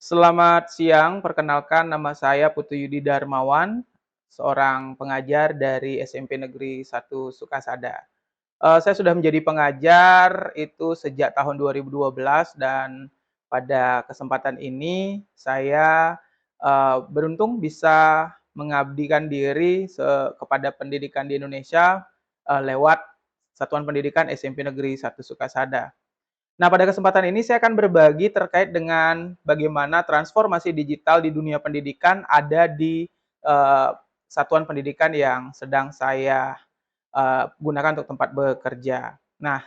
Selamat siang, perkenalkan nama saya Putu Yudi Darmawan, seorang pengajar dari SMP Negeri 1 Sukasada. Saya sudah menjadi pengajar itu sejak tahun 2012 dan pada kesempatan ini saya, beruntung bisa mengabdikan diri kepada pendidikan di Indonesia, lewat Satuan Pendidikan SMP Negeri 1 Sukasada. Nah, pada kesempatan ini saya akan berbagi terkait dengan bagaimana transformasi digital di dunia pendidikan ada di eh, satuan pendidikan yang sedang saya gunakan untuk tempat bekerja. Nah,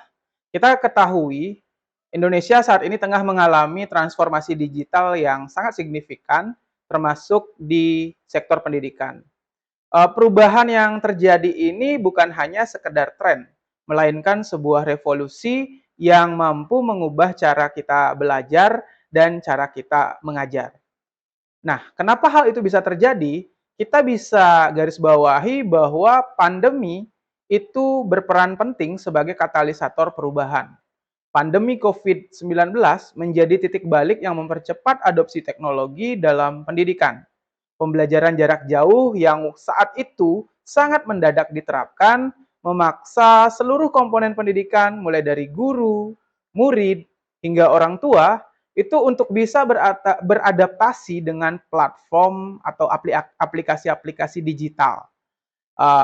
kita ketahui Indonesia saat ini tengah mengalami transformasi digital yang sangat signifikan, termasuk di sektor pendidikan. Perubahan yang terjadi ini bukan hanya sekedar tren, melainkan sebuah revolusi yang mampu mengubah cara kita belajar dan cara kita mengajar. Nah, kenapa hal itu bisa terjadi? Kita bisa garis bawahi bahwa pandemi itu berperan penting sebagai katalisator perubahan. Pandemi COVID-19 menjadi titik balik yang mempercepat adopsi teknologi dalam pendidikan. Pembelajaran jarak jauh yang saat itu sangat mendadak diterapkan, memaksa seluruh komponen pendidikan, mulai dari guru, murid, hingga orang tua, itu untuk bisa beradaptasi dengan platform atau aplikasi-aplikasi digital.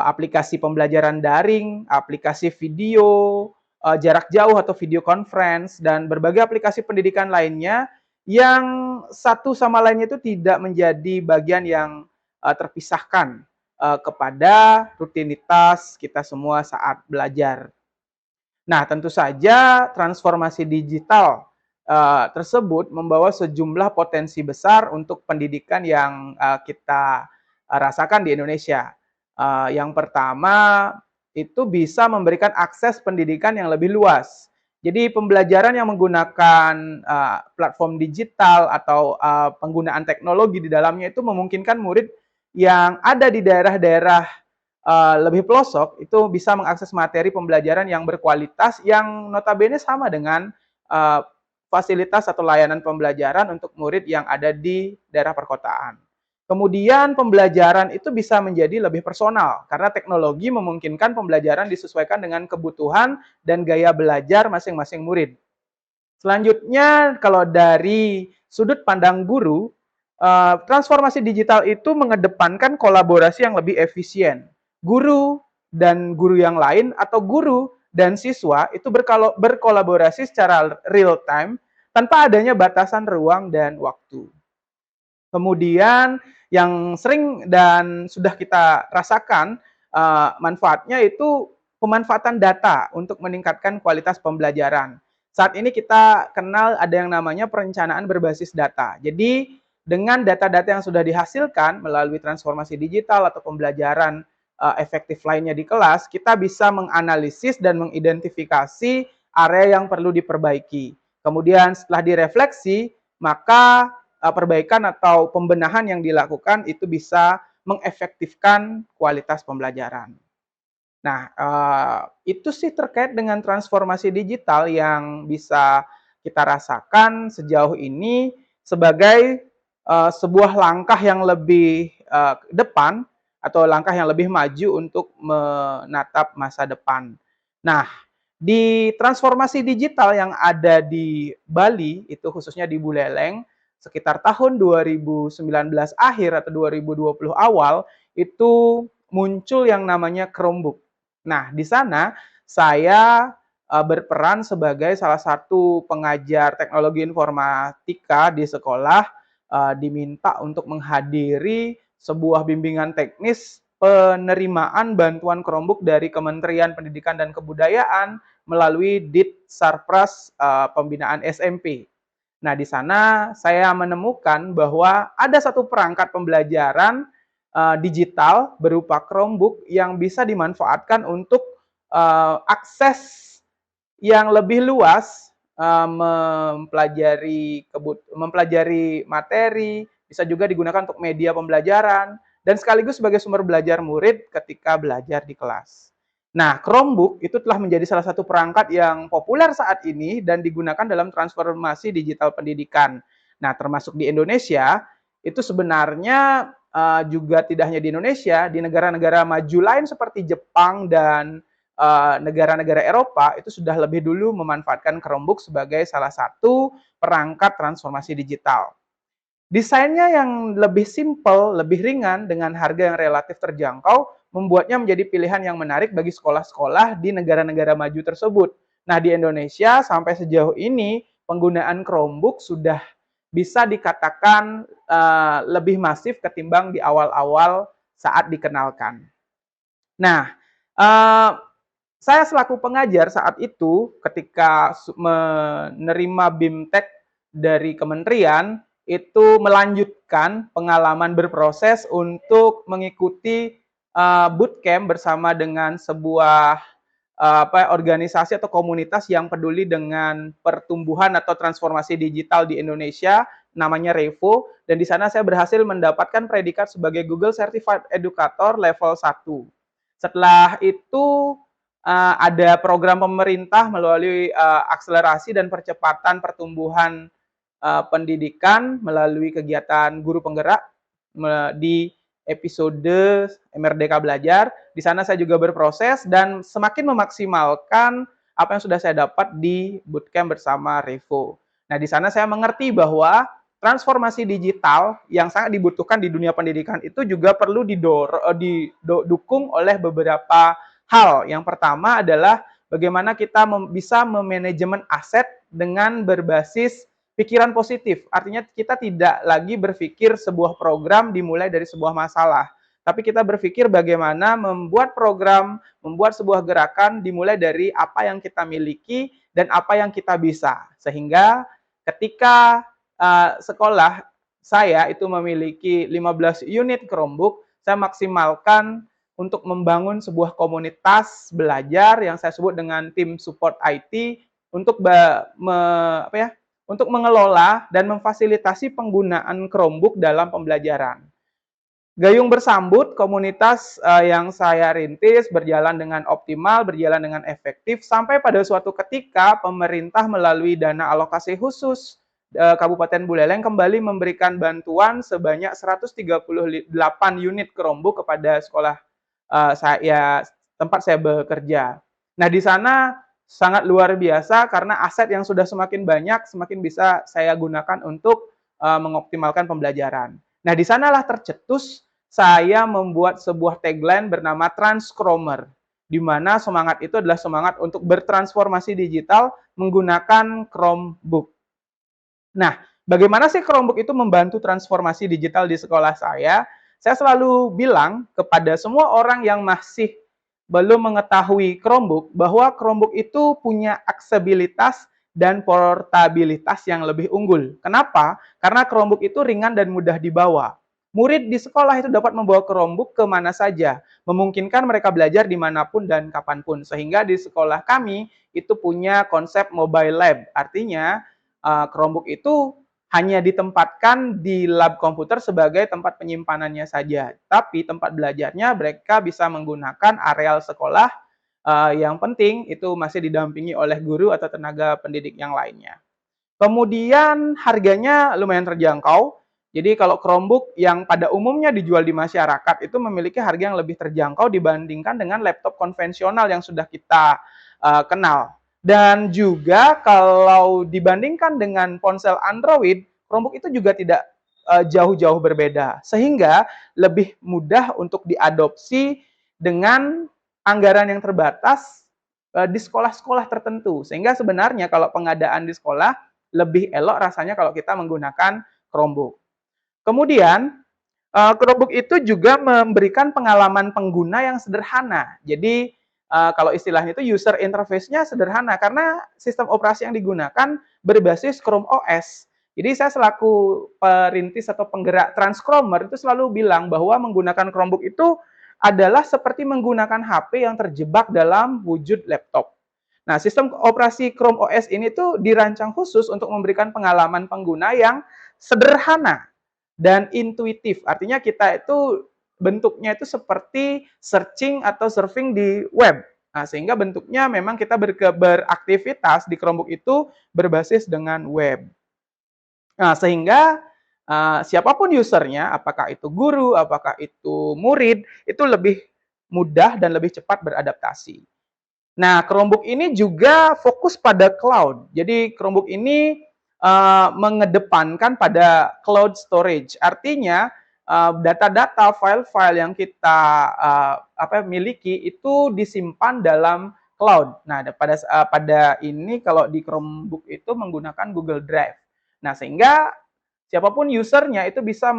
Aplikasi pembelajaran daring, aplikasi video, jarak jauh atau video conference, dan berbagai aplikasi pendidikan lainnya yang satu sama lainnya itu tidak menjadi bagian yang terpisahkan kepada rutinitas kita semua saat belajar. Nah, tentu saja transformasi digital tersebut membawa sejumlah potensi besar untuk pendidikan yang kita rasakan di Indonesia. Yang pertama itu bisa memberikan akses pendidikan yang lebih luas. Jadi pembelajaran yang menggunakan platform digital atau penggunaan teknologi di dalamnya itu memungkinkan murid yang ada di daerah-daerah lebih pelosok itu bisa mengakses materi pembelajaran yang berkualitas yang notabene sama dengan uh, fasilitas atau layanan pembelajaran untuk murid yang ada di daerah perkotaan. Kemudian pembelajaran itu bisa menjadi lebih personal karena teknologi memungkinkan pembelajaran disesuaikan dengan kebutuhan dan gaya belajar masing-masing murid. Selanjutnya, kalau dari sudut pandang guru, transformasi digital itu mengedepankan kolaborasi yang lebih efisien. Guru dan guru yang lain atau guru dan siswa itu berkolaborasi secara real time tanpa adanya batasan ruang dan waktu. Kemudian yang sering dan sudah kita rasakan manfaatnya itu pemanfaatan data untuk meningkatkan kualitas pembelajaran. Saat ini kita kenal ada yang namanya perencanaan berbasis data. Jadi dengan data-data yang sudah dihasilkan melalui transformasi digital atau pembelajaran efektif lainnya di kelas, kita bisa menganalisis dan mengidentifikasi area yang perlu diperbaiki. Kemudian setelah direfleksi, maka perbaikan atau pembenahan yang dilakukan itu bisa mengefektifkan kualitas pembelajaran. Nah, itu sih terkait dengan transformasi digital yang bisa kita rasakan sejauh ini sebagai sebuah langkah yang lebih depan atau langkah yang lebih maju untuk menatap masa depan. Nah, di transformasi digital yang ada di Bali, itu khususnya di Buleleng, sekitar tahun 2019 akhir atau 2020 awal, itu muncul yang namanya Chromebook. Nah, di sana saya berperan sebagai salah satu pengajar teknologi informatika di sekolah, diminta untuk menghadiri sebuah bimbingan teknis penerimaan bantuan Chromebook dari Kementerian Pendidikan dan Kebudayaan melalui Dit-Sarpras pembinaan SMP. Nah, di sana saya menemukan bahwa ada satu perangkat pembelajaran digital berupa Chromebook yang bisa dimanfaatkan untuk akses yang lebih luas, mempelajari materi, bisa juga digunakan untuk media pembelajaran, dan sekaligus sebagai sumber belajar murid ketika belajar di kelas. Nah, Chromebook itu telah menjadi salah satu perangkat yang populer saat ini dan digunakan dalam transformasi digital pendidikan. Nah, termasuk di Indonesia, itu sebenarnya juga tidak hanya di Indonesia, di negara-negara maju lain seperti Jepang dan negara-negara Eropa itu sudah lebih dulu memanfaatkan Chromebook sebagai salah satu perangkat transformasi digital. Desainnya yang lebih simpel, lebih ringan dengan harga yang relatif terjangkau, membuatnya menjadi pilihan yang menarik bagi sekolah-sekolah di negara-negara maju tersebut. Nah, di Indonesia sampai sejauh ini penggunaan Chromebook sudah bisa dikatakan lebih masif ketimbang di awal-awal saat dikenalkan. Nah, uh, saya selaku pengajar saat itu ketika menerima BIMTEK dari kementerian itu melanjutkan pengalaman berproses untuk mengikuti bootcamp bersama dengan sebuah organisasi atau komunitas yang peduli dengan pertumbuhan atau transformasi digital di Indonesia, namanya Revo, dan di sana saya berhasil mendapatkan predikat sebagai Google Certified Educator level 1. Setelah itu ada program pemerintah melalui akselerasi dan percepatan pertumbuhan pendidikan melalui kegiatan guru penggerak di episode Merdeka Belajar. Di sana saya juga berproses dan semakin memaksimalkan apa yang sudah saya dapat di bootcamp bersama Revo. Nah, di sana saya mengerti bahwa transformasi digital yang sangat dibutuhkan di dunia pendidikan itu juga perlu didukung oleh beberapa hal. Yang pertama adalah bagaimana kita bisa memanajemen aset dengan berbasis pikiran positif. Artinya kita tidak lagi berpikir sebuah program dimulai dari sebuah masalah, tapi kita berpikir bagaimana membuat program, membuat sebuah gerakan dimulai dari apa yang kita miliki dan apa yang kita bisa. Sehingga ketika sekolah saya itu memiliki 15 unit Chromebook, saya maksimalkan untuk membangun sebuah komunitas belajar yang saya sebut dengan tim support IT untuk untuk mengelola dan memfasilitasi penggunaan Chromebook dalam pembelajaran. Gayung bersambut, komunitas yang saya rintis berjalan dengan optimal, berjalan dengan efektif, sampai pada suatu ketika pemerintah melalui dana alokasi khusus Kabupaten Buleleng kembali memberikan bantuan sebanyak 138 unit Chromebook kepada sekolah saya tempat saya bekerja. Nah, di sana sangat luar biasa karena aset yang sudah semakin banyak semakin bisa saya gunakan untuk mengoptimalkan pembelajaran. Nah, di sanalah tercetus saya membuat sebuah tagline bernama Transchromer, di mana semangat itu adalah semangat untuk bertransformasi digital menggunakan Chromebook. Nah, bagaimana sih Chromebook itu membantu transformasi digital di sekolah saya? Saya selalu bilang kepada semua orang yang masih belum mengetahui Chromebook, bahwa Chromebook itu punya aksesibilitas dan portabilitas yang lebih unggul. Kenapa? Karena Chromebook itu ringan dan mudah dibawa. Murid di sekolah itu dapat membawa Chromebook kemana saja, memungkinkan mereka belajar dimanapun dan kapanpun. Sehingga di sekolah kami itu punya konsep mobile lab, artinya Chromebook itu hanya ditempatkan di lab komputer sebagai tempat penyimpanannya saja. Tapi tempat belajarnya mereka bisa menggunakan areal sekolah. Yang penting itu masih didampingi oleh guru atau tenaga pendidik yang lainnya. Kemudian harganya lumayan terjangkau. Jadi kalau Chromebook yang pada umumnya dijual di masyarakat itu memiliki harga yang lebih terjangkau dibandingkan dengan laptop konvensional yang sudah kita kenal. Dan juga kalau dibandingkan dengan ponsel Android, Chromebook itu juga tidak jauh-jauh berbeda. Sehingga lebih mudah untuk diadopsi dengan anggaran yang terbatas di sekolah-sekolah tertentu. Sehingga sebenarnya kalau pengadaan di sekolah lebih elok rasanya kalau kita menggunakan Chromebook. Kemudian, Chromebook itu juga memberikan pengalaman pengguna yang sederhana. Jadi, kalau istilahnya itu user interface-nya sederhana karena sistem operasi yang digunakan berbasis Chrome OS. Jadi saya selaku perintis atau penggerak Transchromer itu selalu bilang bahwa menggunakan Chromebook itu adalah seperti menggunakan HP yang terjebak dalam wujud laptop. Nah, sistem operasi Chrome OS ini tuh dirancang khusus untuk memberikan pengalaman pengguna yang sederhana dan intuitif. Artinya kita itu bentuknya itu seperti searching atau surfing di web. Nah, sehingga bentuknya memang kita beraktivitas di Chromebook itu berbasis dengan web. Nah, sehingga siapapun usernya, apakah itu guru, apakah itu murid, itu lebih mudah dan lebih cepat beradaptasi. Nah, Chromebook ini juga fokus pada cloud. Jadi Chromebook ini mengedepankan pada cloud storage. Artinya data-data, file-file yang kita miliki itu disimpan dalam cloud. Nah, pada ini kalau di Chromebook itu menggunakan Google Drive. Nah, sehingga siapapun usernya itu bisa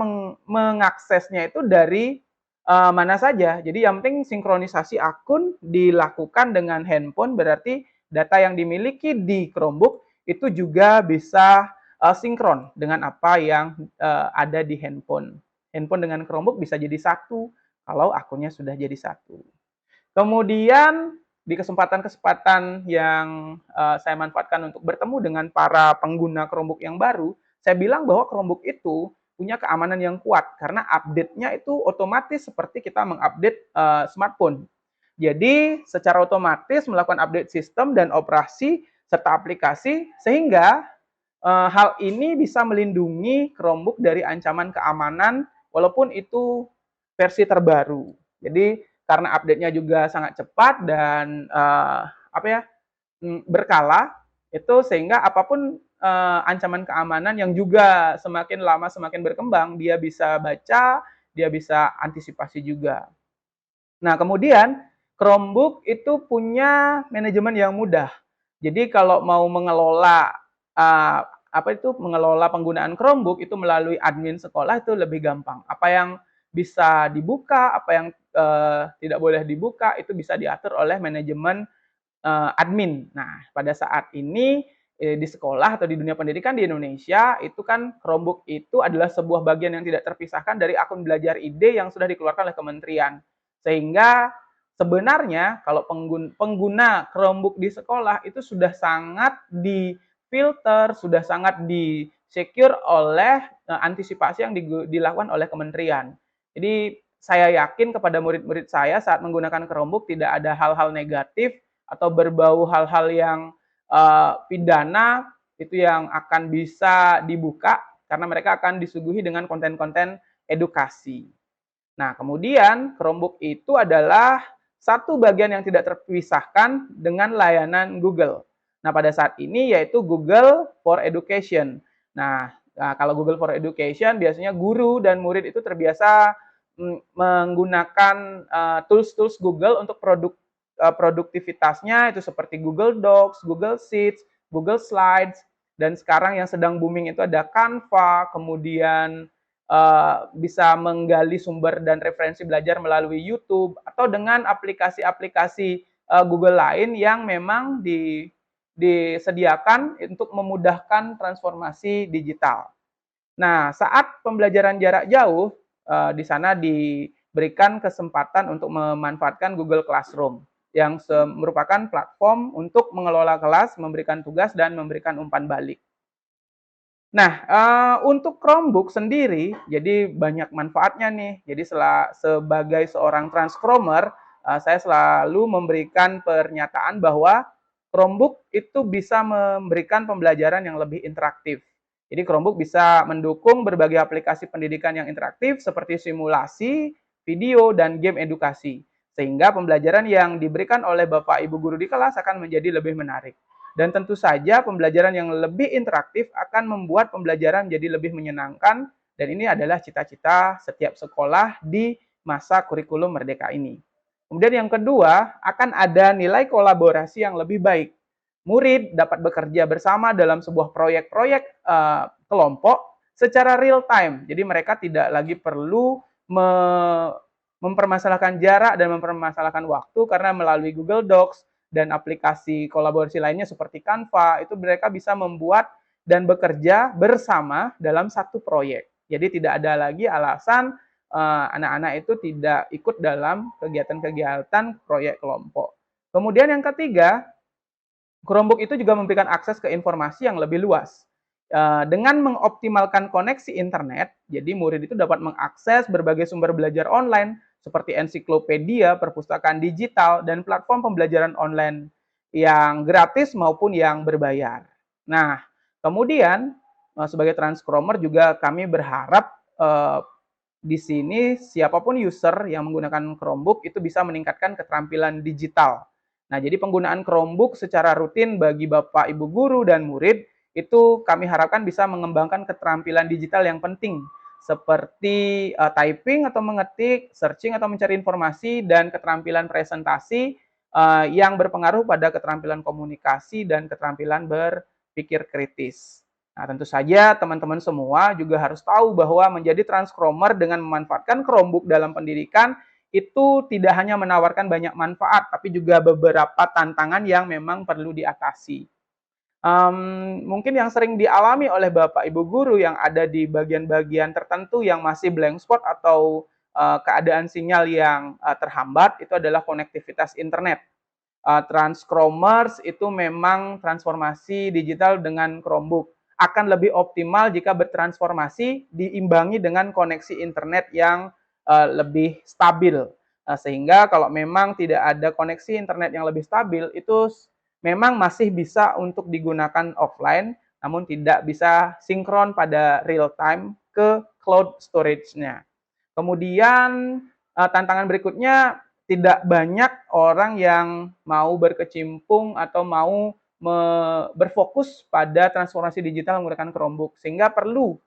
mengaksesnya itu dari mana saja. Jadi yang penting sinkronisasi akun dilakukan dengan handphone, berarti data yang dimiliki di Chromebook itu juga bisa sinkron dengan apa yang ada di handphone. Handphone dengan Chromebook bisa jadi satu kalau akunnya sudah jadi satu. Kemudian di kesempatan-kesempatan yang saya manfaatkan untuk bertemu dengan para pengguna Chromebook yang baru, saya bilang bahwa Chromebook itu punya keamanan yang kuat karena update-nya itu otomatis seperti kita mengupdate smartphone. Jadi secara otomatis melakukan update sistem dan operasi serta aplikasi sehingga hal ini bisa melindungi Chromebook dari ancaman keamanan walaupun itu versi terbaru. Jadi karena update-nya juga sangat cepat dan berkala itu sehingga apapun ancaman keamanan yang juga semakin lama semakin berkembang, dia bisa baca, dia bisa antisipasi juga. Nah, kemudian Chromebook itu punya manajemen yang mudah. Jadi kalau mau mengelola uh, mengelola penggunaan Chromebook itu melalui admin sekolah itu lebih gampang. Apa yang bisa dibuka, apa yang tidak boleh dibuka itu bisa diatur oleh manajemen admin. Nah, pada saat ini di sekolah atau di dunia pendidikan di Indonesia itu kan Chromebook itu adalah sebuah bagian yang tidak terpisahkan dari akun belajar ID yang sudah dikeluarkan oleh kementerian. Sehingga sebenarnya kalau pengguna Chromebook di sekolah itu sudah sangat di-filter, sudah sangat di-secure oleh antisipasi yang dilakukan oleh kementerian. Jadi saya yakin kepada murid-murid saya saat menggunakan Chromebook tidak ada hal-hal negatif atau berbau hal-hal yang pidana itu yang akan bisa dibuka karena mereka akan disuguhi dengan konten-konten edukasi. Nah, kemudian Chromebook itu adalah satu bagian yang tidak terpisahkan dengan layanan Google. Nah, pada saat ini yaitu Google for Education. Nah, kalau Google for Education biasanya guru dan murid itu terbiasa menggunakan tools-tools Google untuk produktivitasnya itu seperti Google Docs, Google Sheets, Google Slides, dan sekarang yang sedang booming itu ada Canva, kemudian bisa menggali sumber dan referensi belajar melalui YouTube atau dengan aplikasi-aplikasi Google lain yang memang disediakan untuk memudahkan transformasi digital. Nah, saat pembelajaran jarak jauh, di sana diberikan kesempatan untuk memanfaatkan Google Classroom yang merupakan platform untuk mengelola kelas, memberikan tugas, dan memberikan umpan balik. Nah, untuk Chromebook sendiri, jadi banyak manfaatnya nih. Jadi sebagai seorang transformer, saya selalu memberikan pernyataan bahwa Chromebook itu bisa memberikan pembelajaran yang lebih interaktif. Jadi Chromebook bisa mendukung berbagai aplikasi pendidikan yang interaktif seperti simulasi, video, dan game edukasi. Sehingga pembelajaran yang diberikan oleh Bapak Ibu guru di kelas akan menjadi lebih menarik. Dan tentu saja pembelajaran yang lebih interaktif akan membuat pembelajaran jadi lebih menyenangkan dan ini adalah cita-cita setiap sekolah di masa kurikulum merdeka ini. Kemudian yang kedua, akan ada nilai kolaborasi yang lebih baik. Murid dapat bekerja bersama dalam sebuah proyek-proyek kelompok secara real time. Jadi mereka tidak lagi perlu mempermasalahkan jarak dan mempermasalahkan waktu karena melalui Google Docs dan aplikasi kolaborasi lainnya seperti Canva, itu mereka bisa membuat dan bekerja bersama dalam satu proyek. Jadi tidak ada lagi alasan anak-anak itu tidak ikut dalam kegiatan-kegiatan proyek kelompok. Kemudian yang ketiga, Chromebook itu juga memberikan akses ke informasi yang lebih luas. Dengan mengoptimalkan koneksi internet, jadi murid itu dapat mengakses berbagai sumber belajar online seperti ensiklopedia, perpustakaan digital, dan platform pembelajaran online yang gratis maupun yang berbayar. Nah, kemudian sebagai Transcromer juga kami berharap di sini siapapun user yang menggunakan Chromebook itu bisa meningkatkan keterampilan digital. Nah, jadi penggunaan Chromebook secara rutin bagi Bapak, Ibu guru dan murid itu kami harapkan bisa mengembangkan keterampilan digital yang penting seperti typing atau mengetik, searching atau mencari informasi, dan keterampilan presentasi yang berpengaruh pada keterampilan komunikasi dan keterampilan berpikir kritis. Nah, tentu saja teman-teman semua juga harus tahu bahwa menjadi Transcromer dengan memanfaatkan Chromebook dalam pendidikan itu tidak hanya menawarkan banyak manfaat, tapi juga beberapa tantangan yang memang perlu diatasi. Mungkin yang sering dialami oleh Bapak Ibu guru yang ada di bagian-bagian tertentu yang masih blank spot atau keadaan sinyal yang terhambat itu adalah konektivitas internet. Transcromers itu memang transformasi digital dengan Chromebook akan lebih optimal jika bertransformasi diimbangi dengan koneksi internet yang lebih stabil. Sehingga kalau memang tidak ada koneksi internet yang lebih stabil, itu memang masih bisa untuk digunakan offline, namun tidak bisa sinkron pada real time ke cloud storage-nya. Kemudian tantangan berikutnya, tidak banyak orang yang mau berkecimpung atau mau berfokus pada transformasi digital menggunakan Chromebook, sehingga perlu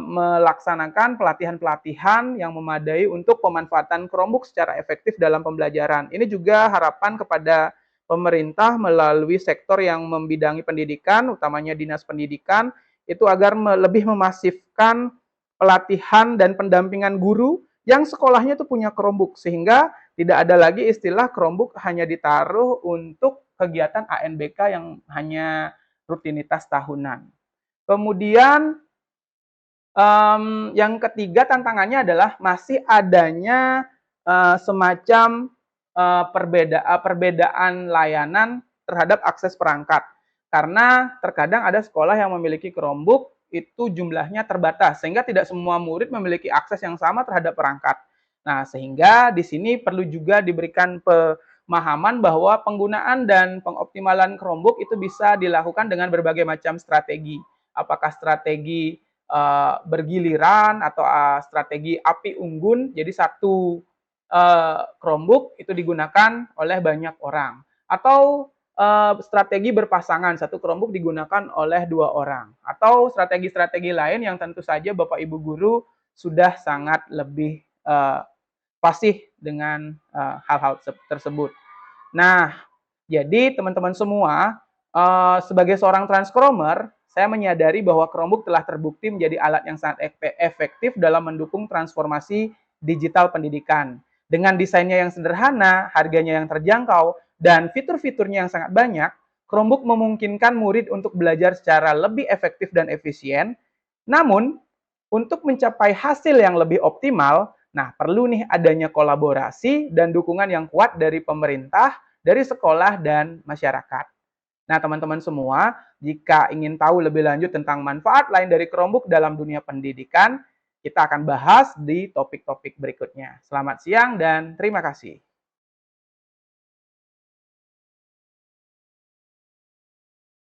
melaksanakan pelatihan-pelatihan yang memadai untuk pemanfaatan Chromebook secara efektif dalam pembelajaran. Ini juga harapan kepada pemerintah melalui sektor yang membidangi pendidikan, utamanya Dinas Pendidikan, itu agar lebih memasifkan pelatihan dan pendampingan guru yang sekolahnya itu punya Chromebook, sehingga tidak ada lagi istilah Chromebook hanya ditaruh untuk kegiatan ANBK yang hanya rutinitas tahunan. Kemudian yang ketiga tantangannya adalah masih adanya semacam perbedaan layanan terhadap akses perangkat. Karena terkadang ada sekolah yang memiliki Chromebook itu jumlahnya terbatas, sehingga tidak semua murid memiliki akses yang sama terhadap perangkat. Nah, sehingga di sini perlu juga diberikan pemahaman bahwa penggunaan dan pengoptimalan Chromebook itu bisa dilakukan dengan berbagai macam strategi. Apakah strategi bergiliran atau strategi api unggun, jadi satu Chromebook itu digunakan oleh banyak orang. Atau strategi berpasangan, satu Chromebook digunakan oleh 2 orang. Atau strategi-strategi lain yang tentu saja Bapak Ibu guru sudah sangat lebih fasih dengan hal-hal tersebut. Nah, jadi teman-teman semua, sebagai seorang Transcromer, saya menyadari bahwa Chromebook telah terbukti menjadi alat yang sangat efektif dalam mendukung transformasi digital pendidikan. Dengan desainnya yang sederhana, harganya yang terjangkau, dan fitur-fiturnya yang sangat banyak, Chromebook memungkinkan murid untuk belajar secara lebih efektif dan efisien. Namun, untuk mencapai hasil yang lebih optimal, nah perlu nih adanya kolaborasi dan dukungan yang kuat dari pemerintah, dari sekolah, dan masyarakat. Nah, teman-teman semua, jika ingin tahu lebih lanjut tentang manfaat lain dari Chromebook dalam dunia pendidikan, kita akan bahas di topik-topik berikutnya. Selamat siang dan terima kasih.